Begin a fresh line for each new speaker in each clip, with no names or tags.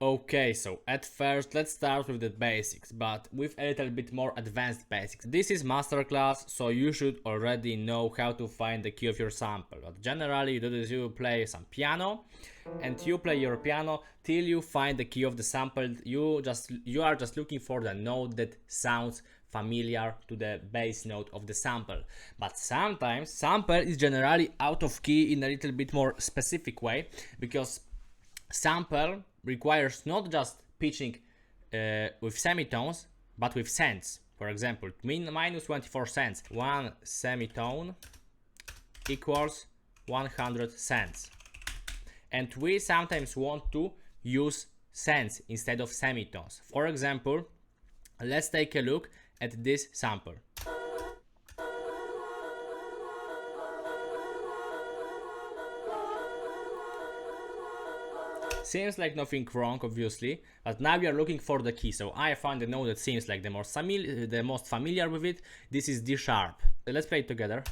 Okay, so at first let's start with the basics, but with a little bit more advanced basics. This is Masterclass, so you should already know how to find the key of your sample. But generally you do this, you play some piano, and you play your piano till you find the key of the sample. You are just looking for the note that sounds familiar to the bass note of the sample. But sometimes sample is generally out of key in a little bit more specific way, because sample requires not just pitching with semitones, but with cents. For example, minus 24 cents. One semitone equals 100 cents. And we sometimes want to use cents instead of semitones. For example, let's take a look at this sample. Seems like nothing wrong, obviously, but now we are looking for the key. So I found the note that seems like the most familiar with it. This is D sharp. Let's play it together.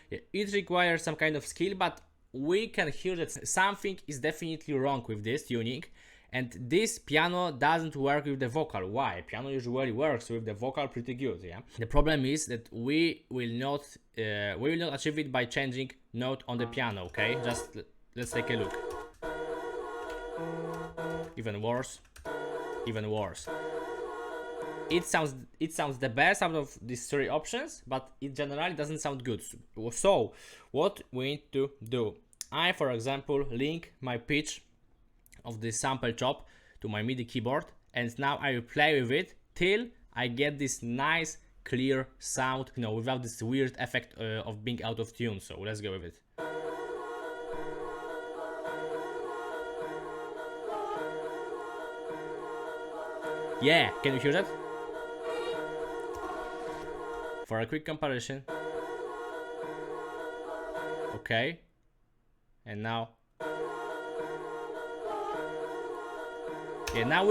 Yeah, it requires some kind of skill, but we can hear that something is definitely wrong with this tuning. And this piano doesn't work with the vocal. Why? Piano usually works with the vocal pretty good, yeah. The problem is that we will not achieve it by changing note on the piano. Okay, just let's take a look. Even worse, even worse. It sounds the best out of these three options, but it generally doesn't sound good. So what we need to do? I, for example, link my pitch of the sample chop to my MIDI keyboard, and now I will play with it till I get this nice clear sound, you know, without this weird effect of being out of tune. So let's go with it. Yeah, can you hear that? For a quick comparison. Okay, and now. Yeah, now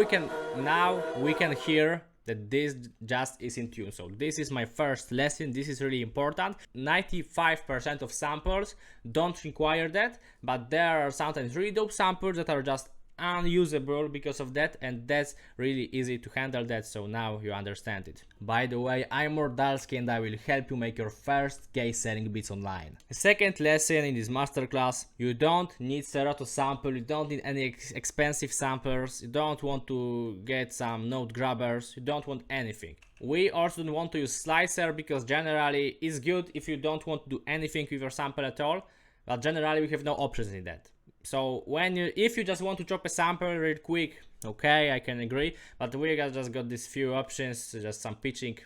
we can hear that this just is in tune. So this is my first lesson. This is really important. 95% of samples don't require that, but there are sometimes really dope samples that are just unusable because of that, and that's really easy to handle that. So now you understand it. By the way, I'm Mordalski and I will help you make your first case selling beats online. Second lesson in this masterclass: you don't need Serato sample, you don't need any expensive samplers, you don't want to get some note grabbers, you don't want anything. We also don't want to use slicer, because generally it's good if you don't want to do anything with your sample at all, but generally we have no options in that. So if you just want to chop a sample real quick, okay, I can agree, but we just got these few options, just some pitching,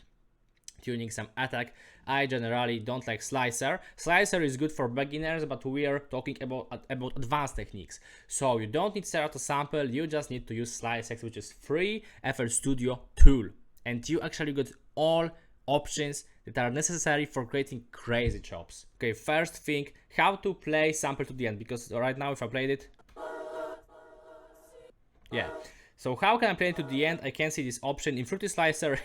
tuning, some attack. I generally don't like slicer. Slicer is good for beginners, but we are talking about advanced techniques. So you don't need Serato sample, you just need to use SliceX, which is free FL Studio tool, and you actually got all options that are necessary for creating crazy chops. Okay, first thing, how to play sample to the end, because right now if I played it, yeah. So how can I play it to the end? I can see this option in Fruity Slicer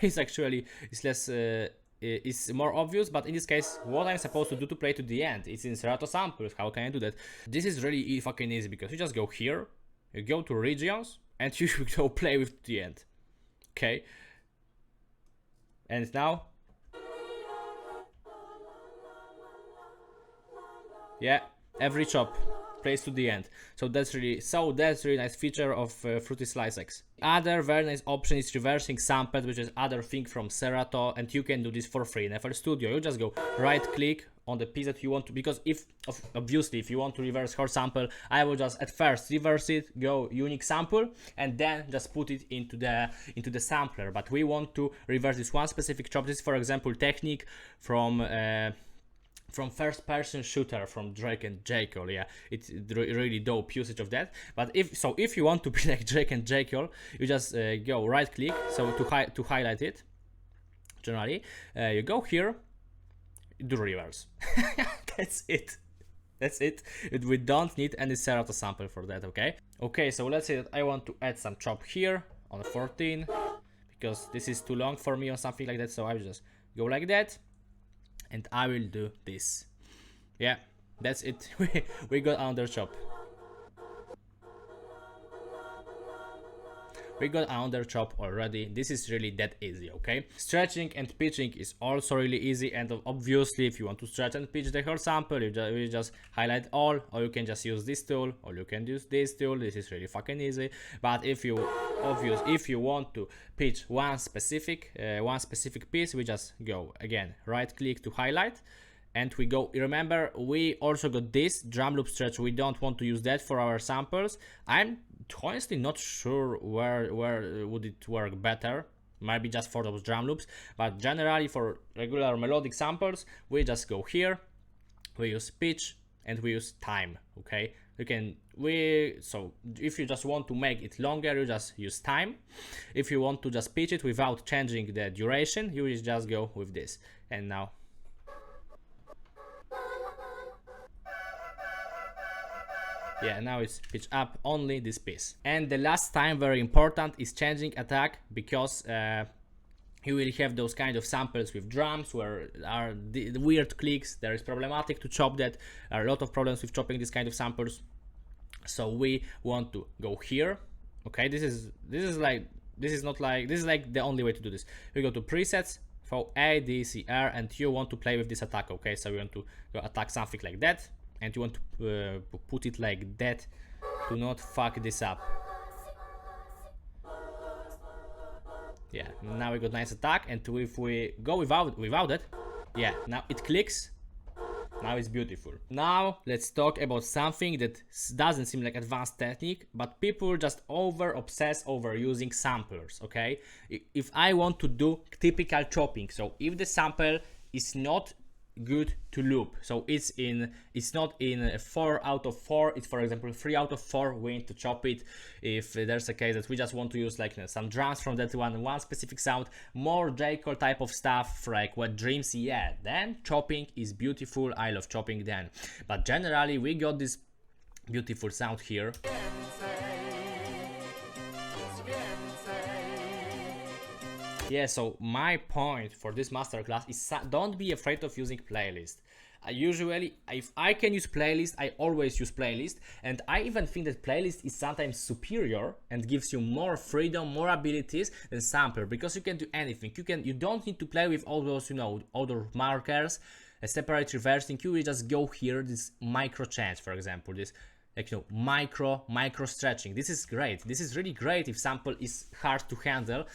is more obvious, but in this case, what I'm supposed to do to play to the end? It's in Serato samples. How can I do that? This is really fucking easy, because you just go here, you go to regions, and you go play with the end. Okay. And now, yeah, every chop plays to the end. So that's really nice feature of Fruity SliceX. Other very nice option is reversing samples, which is other thing from Serato, and you can do this for free in FL Studio. You just go right click on the piece that you want to, because obviously if you want to reverse her sample, I will just at first reverse it, go unique sample, and then just put it into the sampler. But we want to reverse this one specific chop. This is, for example, technique from first person shooter from Drake and Jekyll. Yeah, it's really dope usage of that. But if you want to be like Drake and Jekyll, you just go right click, so to highlight it. Generally you go here, do reverse. That's it. We don't need any Serato sample for that. Okay, so let's say that I want to add some chop here on 14, because this is too long for me or something like that. So I will just go like that, and I will do this. Yeah, That's it. We got another chop. We got another chop already. This is really that easy, okay? Stretching and pitching is also really easy, and obviously if you want to stretch and pitch the whole sample, you just highlight all, or you can just use this tool, or you can use this tool. This is really fucking easy. But if you want to pitch one specific piece, we just go again, right click to highlight, and we go. Remember, we also got this drum loop stretch. We don't want to use that for our samples. I'm honestly not sure where would it work better. Maybe just for those drum loops, but generally for regular melodic samples, we just go here, we use pitch, and we use time. Okay, so if you just want to make it longer, you just use time. If you want to just pitch it without changing the duration, you will just go with this. And now, yeah, now it's pitch up only this piece. And the last time, very important, is changing attack, because you will have those kind of samples with drums where are the weird clicks. There is problematic to chop that. There are a lot of problems with chopping this kind of samples. So we want to go here. Okay, this is like the only way to do this. We go to presets for A, D, C, R, and you want to play with this attack. Okay, so we want to go attack something like that, and you want to put it like that to not fuck this up. Yeah, now we got nice attack, and if we go without it, yeah, now it clicks. Now it's beautiful. Now let's talk about something that doesn't seem like advanced technique, but people just obsess over using samplers. Okay, if I want to do typical chopping, so if the sample is not good to loop, so it's not in 4 out of 4, it's for example 3 out of 4, we need to chop it. If there's a case that we just want to use like some drums from that one specific sound, more J. Cole type of stuff, like Wet Dreams, yeah, then chopping is beautiful. I love chopping then. But generally we got this beautiful sound here. Yeah, so my point for this masterclass is don't be afraid of using playlist. Usually, if I can use playlist, I always use playlist, and I even think that playlist is sometimes superior and gives you more freedom, more abilities than sampler, because you can do anything. You don't need to play with all those, other markers, a separate reversing. You will just go here, this micro change, for example, this micro stretching. This is great. This is really great if sample is hard to handle.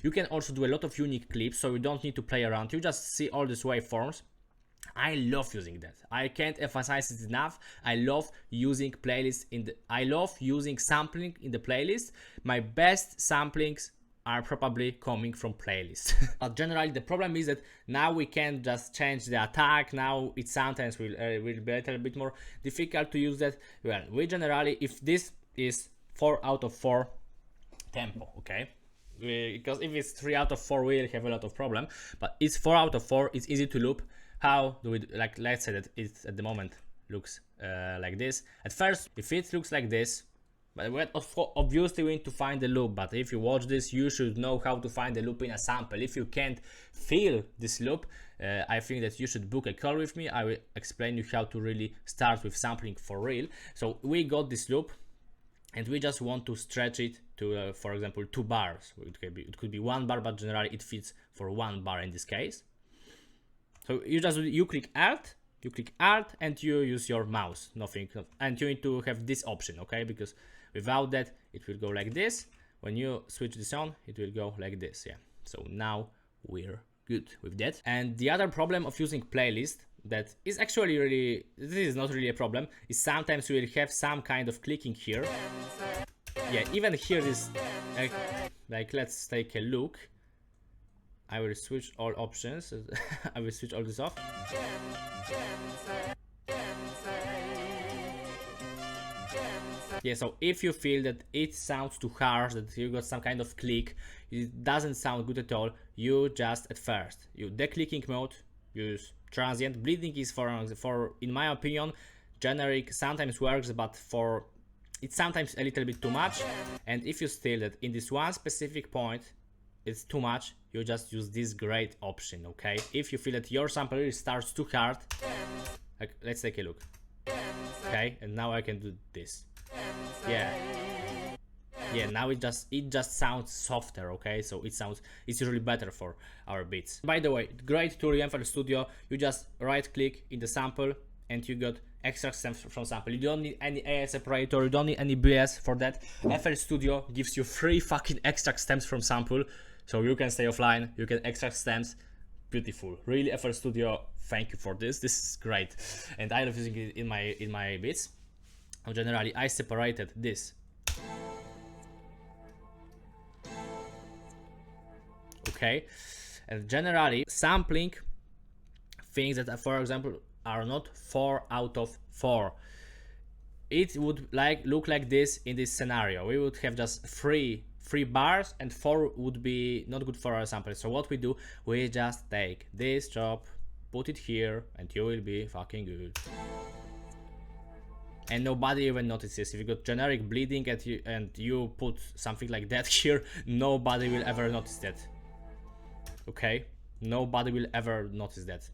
You can also do a lot of unique clips, so you don't need to play around. You just see all these waveforms. I love using that. I can't emphasize it enough. I love using playlists I love using sampling in the playlist. My best samplings are probably coming from playlists. But generally the problem is that now we can just change the attack. Now it sometimes will be a little bit more difficult to use that. Well, we generally, if this is 4 out of 4 tempo, okay, because if it's 3 out of 4 we'll have a lot of problem, but it's 4 out of 4, it's easy to loop. How do we like, let's say that it at the moment looks like this. At first, if it looks like this, but obviously we need to find the loop. But if you watch this, you should know how to find the loop in a sample. If you can't feel this loop, I think that you should book a call with me. I will explain you how to really start with sampling for real. So we got this loop, and we just want to stretch it to, for example, 2 bars. It could be 1 bar, but generally it fits for 1 bar in this case. So you click Alt, and you use your mouse, nothing, and you need to have this option, okay? Because without that, it will go like this. When you switch this on, it will go like this, yeah. So now we're good with that. And the other problem of using playlist that is actually this is not really a problem, is sometimes you will have some kind of clicking here. Yeah, even here is, like let's take a look. I will switch all options. I will switch all this off. Yeah, so if you feel that it sounds too harsh, that you got some kind of click, it doesn't sound good at all, you just at first, you declicking mode, use transient. Bleeding is for in my opinion, generic, sometimes works, but it's sometimes a little bit too much. And if you feel that in this one specific point it's too much, you just use this great option, okay? If you feel that your sample really starts too hard, like, let's take a look. Okay, and now I can do this. Yeah, now it just sounds softer. Okay, so it's usually better for our beats. By the way, great tool in FL Studio. You just right click in the sample and you got extract stems from sample. You don't need any AI separator, you don't need any BS for that. FL Studio gives you free fucking extract stems from sample, so you can stay offline, you can extract stems. Beautiful, really. FL Studio, thank you for this. This is great, and I love using it in my beats. Generally, I separated this. Okay, and generally sampling things that, for example, are not 4 out of 4. It would look like this in this scenario. We would have just three bars and 4 would be not good for our sample. So what we do, we just take this chop, put it here, and you will be fucking good. And nobody even notices. If you got generic bleeding and you put something like that here, nobody will ever notice that. Okay, nobody will ever notice that.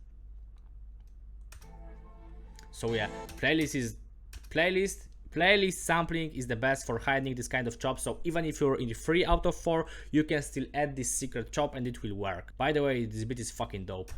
So yeah, playlist sampling is the best for hiding this kind of chop. So even if you're in 3 out of 4, you can still add this secret chop and it will work. By the way, this beat is fucking dope.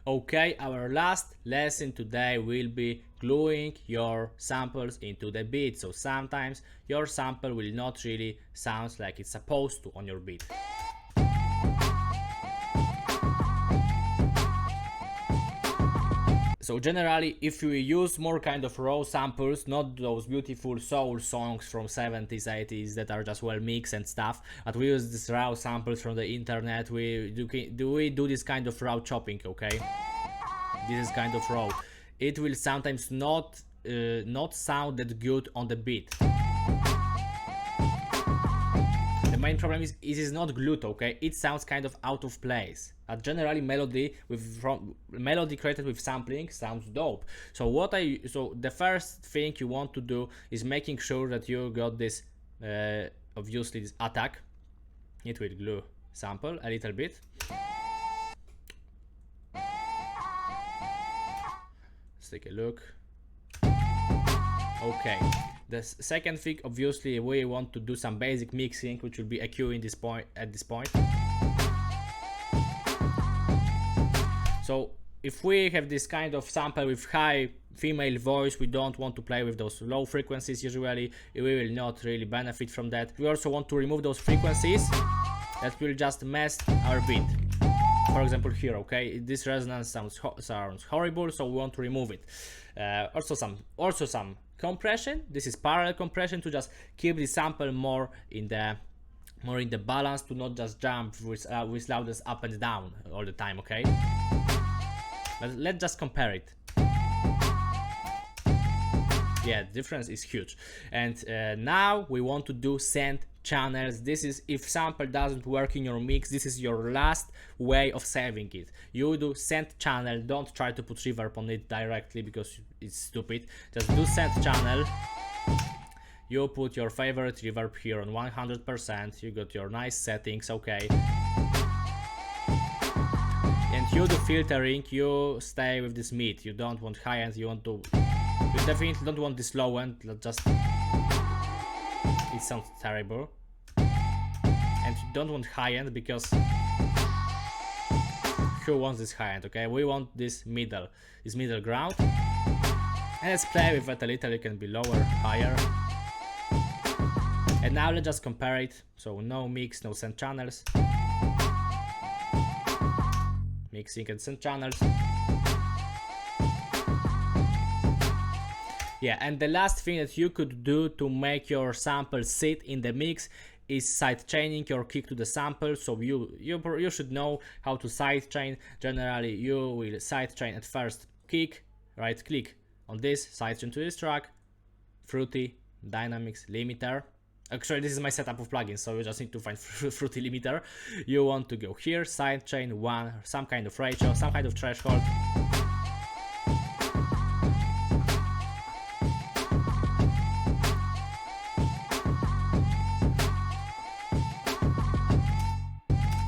Okay, our last lesson today will be gluing your samples into the beat. So sometimes your sample will not really sound like it's supposed to on your beat. So generally, if you use more kind of raw samples, not those beautiful soul songs from 70s, 80s that are just well mixed and stuff, but we use these raw samples from the internet, we do this kind of raw chopping, okay? This is kind of raw. It will sometimes not sound that good on the beat. The main problem is it is not glued, okay? It sounds kind of out of place. But generally, melody created with sampling sounds dope. So the first thing you want to do is making sure that you got this, obviously this attack. It will glue sample a little bit. Let's take a look. Okay. The second thing, obviously, we want to do some basic mixing, which will be EQ at this point. So if we have this kind of sample with high female voice, we don't want to play with those low frequencies usually. We will not really benefit from that. We also want to remove those frequencies that will just mess our beat. For example here, okay, this resonance sounds horrible, so we want to remove it. Also some compression. This is parallel compression to just keep the sample more in the balance, to not just jump with loudness up and down all the time, okay? But let's just compare it. Yeah, the difference is huge. And now we want to do send channels. This is if sample doesn't work in your mix, this is your last way of saving it. You do send channel. Don't try to put reverb on it directly because it's stupid. Just do send channel. You put your favorite reverb here on 100%. You got your nice settings, okay. And you do filtering. You stay with this mid. You don't want high end. You definitely don't want this low end. Just it sounds terrible. And you don't want high end because who wants this high end? Okay, we want this middle ground. And let's play with it a little. It can be lower, higher. And now let's just compare it. So no mix, no send channels. Mixing and send channels. Yeah, and the last thing that you could do to make your sample sit in the mix is side chaining your kick to the sample. So you should know how to side chain. Generally, you will side chain at first kick, right click on this, side chain to this track, Fruity, Dynamics, Limiter. Actually, this is my setup of plugins, so you just need to find Fruity Limiter. You want to go here, side chain, one, some kind of ratio, some kind of threshold.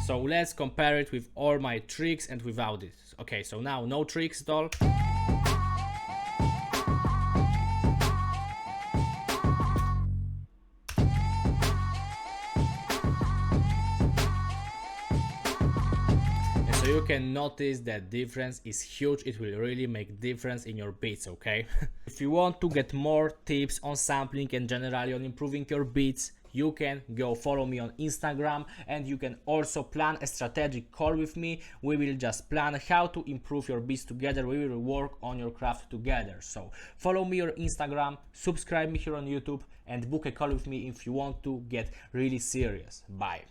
So let's compare it with all my tricks and without it. Okay, so now no tricks at all. So you can notice that difference is huge. It will really make difference in your beats, okay? If you want to get more tips on sampling and generally on improving your beats, you can go follow me on Instagram, and you can also plan a strategic call with me. We will just plan how to improve your beats together. We will work on your craft together. So follow me on Instagram, subscribe me here on YouTube, and book a call with me if you want to get really serious. Bye.